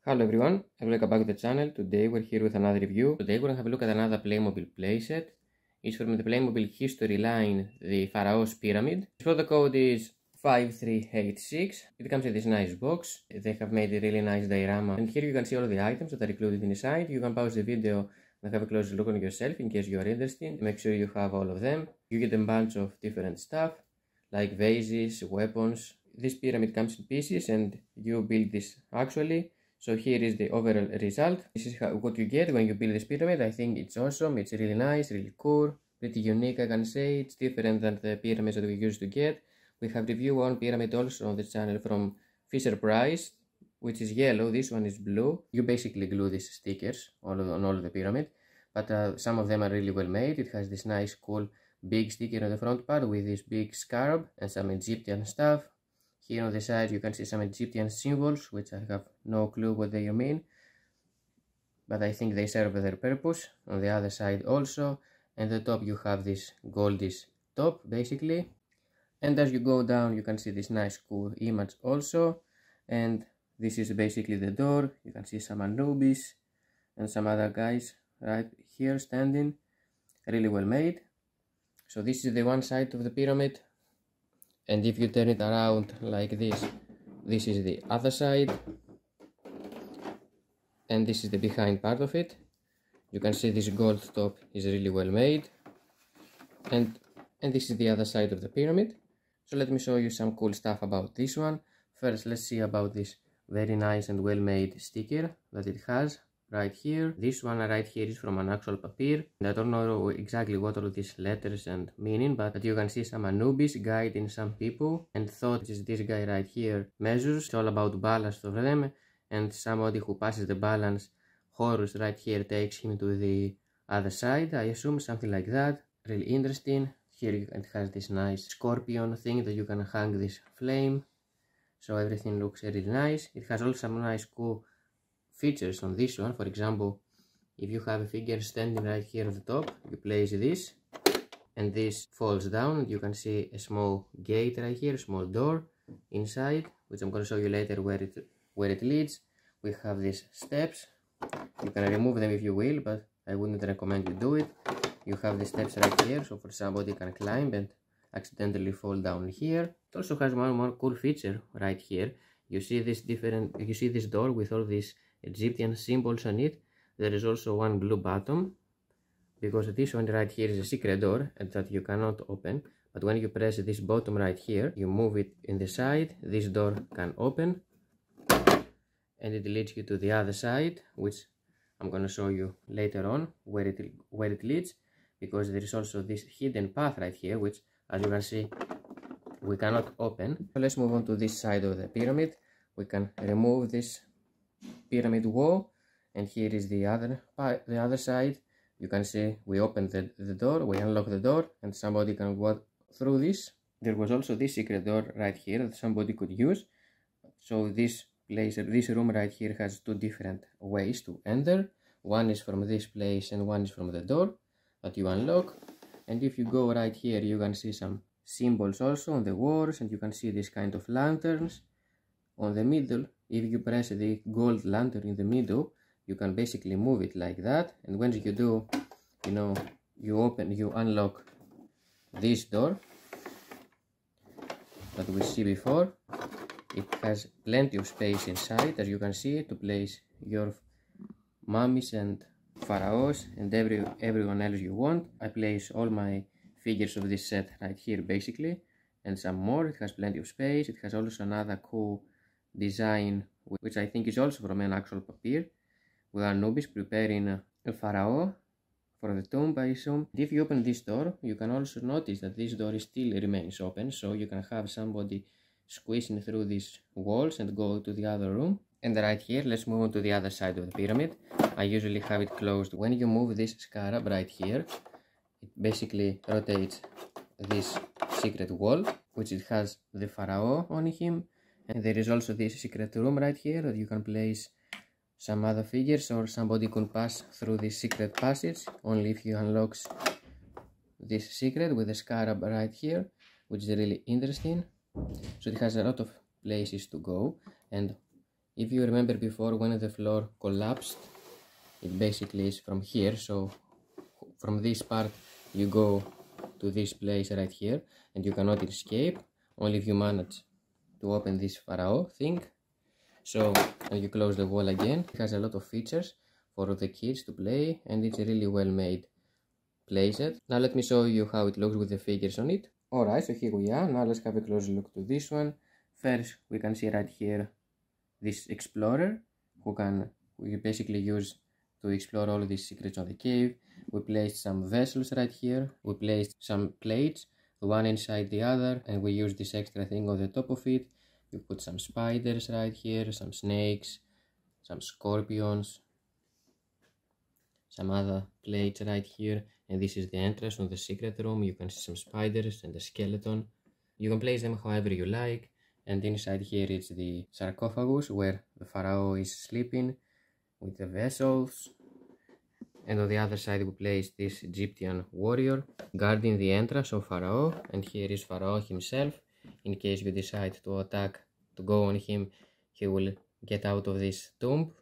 Hello everyone, and welcome back to the channel. Today we're here with another review. Today we're going to have a look at another Playmobil playset. It's from the Playmobil History line, the Pharaoh's Pyramid. The product code is 5386. It comes in this nice box. They have made a really nice diorama. And here you can see all the items that are included inside. You can pause the video and have a closer look on yourself in case you are interested. Make sure you have all of them. You get a bunch of different stuff like vases, weapons. This pyramid comes in pieces and you build this actually. So here is the overall result. This is what you get when you build this pyramid. I think it's awesome. It's really nice, really cool, pretty unique I can say. It's different than the pyramids that we used to get. We have reviewed one pyramid also on the channel from Fisher-Price, which is yellow. This one is blue. You basically glue these stickers on all of the pyramid, but some of them are really well made. It has this nice cool big sticker on the front part with this big scarab and some Egyptian stuff. Here on the side you can see some Egyptian symbols, which I have no clue what they mean, but I think they serve their purpose. On the other side also, and the top you have this goldish top basically, and as you go down you can see this nice cool image also, and this is basically the door. You can see some Anubis and some other guys right here standing, really well made. So this is the one side of the pyramid. And if you turn it around like this, this is the other side, and this is the behind part of it. You can see this gold top is really well made, and this is the other side of the pyramid. So let me show you some cool stuff about this one. First, let's see about this very nice and well made sticker that it has right here. This one right here is from an actual papier, and I don't know exactly what all these letters and meaning, but you can see some Anubis guiding some people, and thought is this guy right here measures. It's all about balance for them, and somebody who passes the balance, Horus right here, takes him to the other side, I assume, something like that. Really interesting. Here it has this nice scorpion thing that you can hang this flame, so everything looks really nice. It has also some nice cool features on this one. For example, if you have a figure standing right here at the top, you place this and this falls down, and you can see a small gate right here, a small door inside, which I'm going to show you later where it leads. We have these steps. You can remove them if you will, but I wouldn't recommend you do it. You have the steps right here, so for somebody can climb and accidentally fall down here. It also has one more cool feature right here. You see this door with all these Egyptian symbols on it. There is also one blue button, because this one right here is a secret door and that you cannot open, but when you press this button right here, you move it in the side, this door can open and it leads you to the other side, which I'm going to show you later on where it leads, because there is also this hidden path right here, which as you can see we cannot open. So let's move on to this side of the pyramid. We can remove this pyramid wall, and here is the other side. You can see we open the door, we unlock the door, and somebody can walk through this. There was also this secret door right here that somebody could use. So this room right here has two different ways to enter. One is from this place and one is from the door that you unlock. And if you go right here, you can see some symbols also on the walls, and you can see this kind of lanterns on the middle. If you press the gold lantern in the middle, you can basically move it like that, and once you do, you unlock this door that we see before. It has plenty of space inside, as you can see, to place your mummies and pharaohs and everyone else you want. I place all my figures of this set right here basically, and some more. It has plenty of space. It has also another cool design, which I think is also from an actual papier, with Anubis preparing a pharaoh for the tomb, I assume. If you open this door, you can also notice that this door still remains open, so you can have somebody squeezing through these walls and go to the other room. And right here, let's move on to the other side of the pyramid. I usually have it closed. When you move this scarab right here, it basically rotates this secret wall, which it has the pharaoh on him. And there is also this secret room right here that you can place some other figures, or somebody can pass through this secret passage only if you unlock this secret with the scarab right here, which is really interesting. So it has a lot of places to go, and If you remember before, when the floor collapsed, it basically is from here. So from this part you go to this place right here, and you cannot escape only if you manage to open this Pharaoh thing. So and you close the wall again. It has a lot of features for the kids to play, and it's a really well made playset. Now let me show you how it looks with the figures on it. Alright, so here we are. Now let's have a closer look to this one. First we can see right here this explorer we basically use to explore all of these secrets of the cave. We placed some vessels right here. We placed some plates, one inside the other, and we used this extra thing on the top of it. We put some spiders right here, some snakes, some scorpions, some other plates right here, and this is the entrance on the secret room. You can see some spiders and a skeleton. You can place them however you like, and inside here is the sarcophagus where the Pharaoh is sleeping with the vessels. And on the other side we placed this Egyptian warrior guarding the entrance of Pharaoh, and here is Pharaoh himself. In case you decide to attack, to go on him, he will get out of this tomb.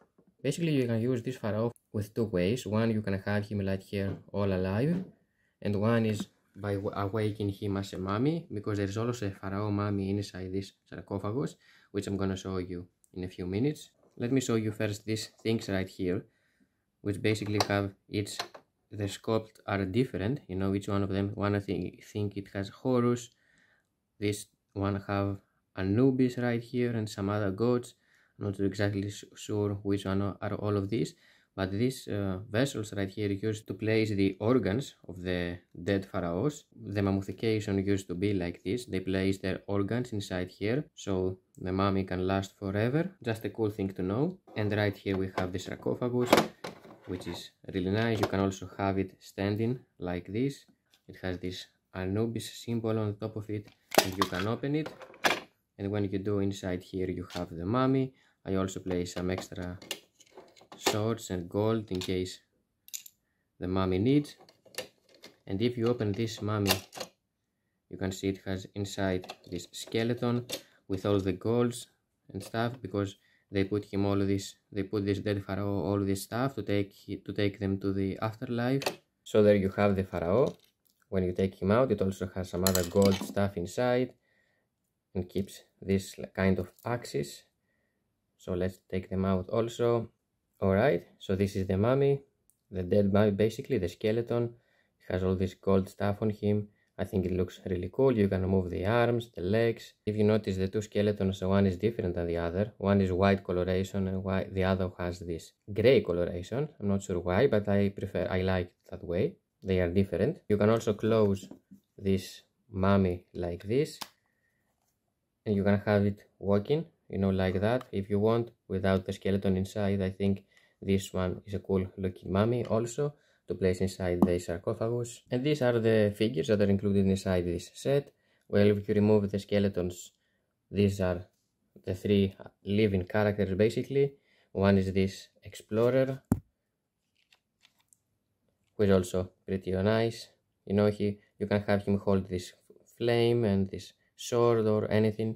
Basically you can use this Pharaoh with two ways. One, you can have him like here all alive, and one is by awakening him as a mummy, because there is also a Pharaoh mummy inside this sarcophagus, which I'm gonna show you in a few minutes. Let me show you first these things right here, which basically have the sculpts are different, you know, each one of them. One I think it has Horus, this one have Anubis right here, and some other gods. I'm not exactly sure which one are all of these, but these vessels right here used to place the organs of the dead pharaohs. The mummification used to be like this. They place their organs inside here, so the mummy can last forever. Just a cool thing to know. And right here we have the sarcophagus, which is really nice. You can also have it standing like this. It has this Anubis symbol on the top of it, and you can open it. And when you do, inside here you have the mummy. I also place some extra swords and gold in case the mummy needs. And if you open this mummy, you can see it has inside this skeleton with all the golds and stuff, because they put him all of this, they put this dead pharaoh all this stuff to take them to the afterlife. So there you have the pharaoh. When you take him out, it also has some other gold stuff inside and keeps this kind of axis. So let's take them out also. Alright, so this is the mummy, the dead mummy, basically the skeleton. It has all this gold stuff on him. I think it looks really cool. You can remove the arms, the legs. If you notice, the two skeletons, one is different than the other. One is white coloration and the other has this gray coloration. I'm not sure why, but I like it that way. They are different. You can also close this mummy like this, and you can have it walking, you know, like that if you want, without the skeleton inside. I think this one is a cool looking mummy also to place inside the sarcophagus. And these are the figures that are included inside this set. Well, if you remove the skeletons, these are the three living characters basically. One is this explorer, who is also pretty nice. You know, you can have him hold this flame and this sword or anything.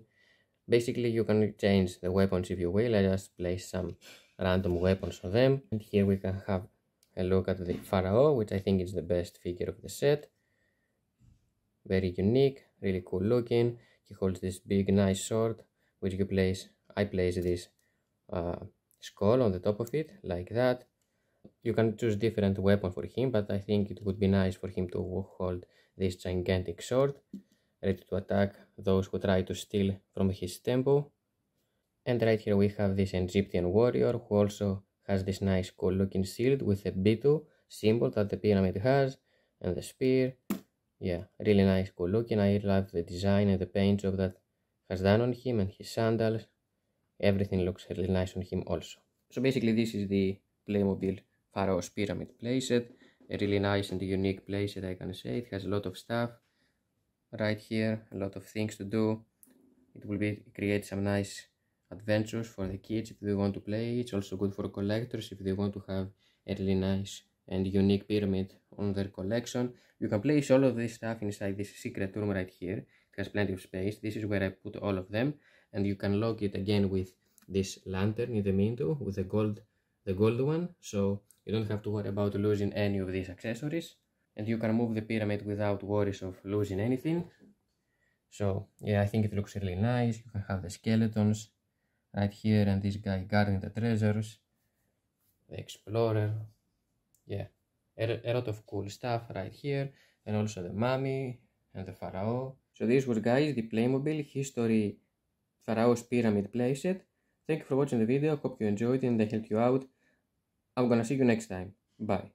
Basically you can change the weapons if you will. I just place some random weapons on them. And here we can have a look at the pharaoh, which I think is the best figure of the set. Very unique, really cool looking. He holds this big nice sword, which you place. I place this skull on the top of it like that. You can choose different weapon for him, but I think it would be nice for him to hold this gigantic sword, ready to attack those who try to steal from his temple. And right here we have this Egyptian warrior who also has this nice cool looking shield with a Bitu symbol that the pyramid has, and the spear. Yeah, really nice, cool looking. I love the design and the paint job that has done on him, and his sandals. Everything looks really nice on him also. So basically this is the Playmobil Pharaoh's Pyramid playset. A really nice and unique playset, I can say. It has a lot of stuff right here, a lot of things to do. It will create some nice adventures for the kids if they want to play. It's also good for collectors if they want to have a really nice and unique pyramid on their collection. You can place all of this stuff inside this secret room right here. It has plenty of space. This is where I put all of them, and you can lock it again with this lantern in the middle with the gold one, so you don't have to worry about losing any of these accessories, and you can move the pyramid without worries of losing anything. So yeah, I think it looks really nice. You can have the skeletons right here and this guy guarding the treasures, the explorer, yeah, a lot of cool stuff right here, and also the mummy and the pharaoh. So this was, guys, the Playmobil History Pharaoh's Pyramid playset. Thank you for watching the video, hope you enjoyed it and I helped you out. I'm gonna see you next time. Bye.